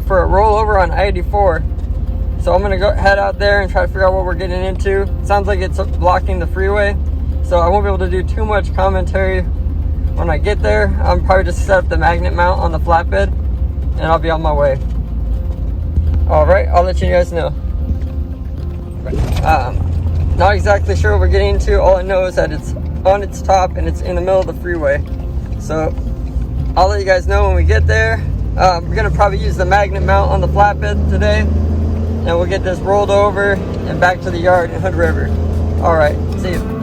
for a rollover on I-84. So I'm gonna go head out there and try to figure out what we're getting into. Sounds like it's blocking the freeway, so I won't be able to do too much commentary when I get there. I'm probably just set up the magnet mount on the flatbed and I'll be on my way. All right, I'll let you guys know. Not exactly sure what we're getting into. All I know is that it's on its top and it's in the middle of the freeway. So I'll let you guys know when we get there. We're gonna probably use the magnet mount on the flatbed today, and we'll get this rolled over and back to the yard in Hood River. All right, see you.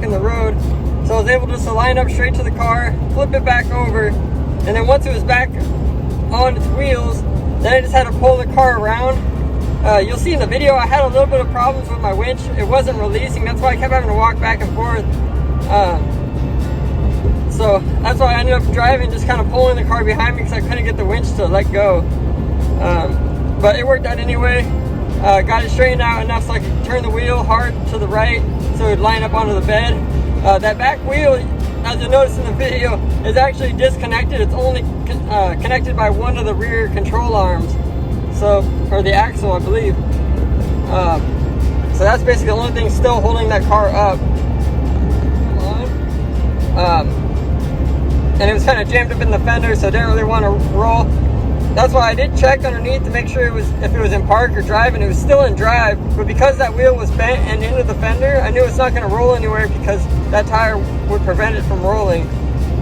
blocking the road. So I was able just to line up straight to the car, flip it back over, and then once it was back on its wheels, then I just had to pull the car around. You'll see in the video I had a little bit of problems with my winch. It wasn't releasing, that's why I kept having to walk back and forth. So that's why I ended up driving, just kind of pulling the car behind me because I couldn't get the winch to let go. But it worked out anyway. Got it straightened out enough so I could turn the wheel hard to the right so it would line up onto the bed. That back wheel, as you'll notice in the video, is actually disconnected. It's only connected by one of the rear control arms, so, or the axle, I believe. So that's basically the only thing still holding that car up. And it was kind of jammed up in the fender, so I didn't really want to roll. That's why I did check underneath to make sure if it was in park or drive, and it was still in drive. But because that wheel was bent and into the fender, I knew it's not going to roll anywhere because that tire would prevent it from rolling.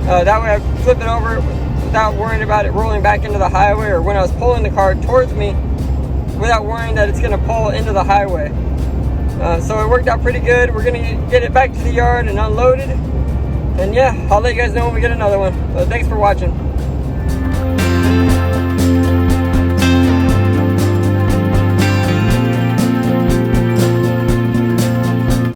That way I could flip it over without worrying about it rolling back into the highway, or when I was pulling the car towards me, without worrying that it's going to pull into the highway. So it worked out pretty good. We're going to get it back to the yard and unload it. And yeah, I'll let you guys know when we get another one. So thanks for watching.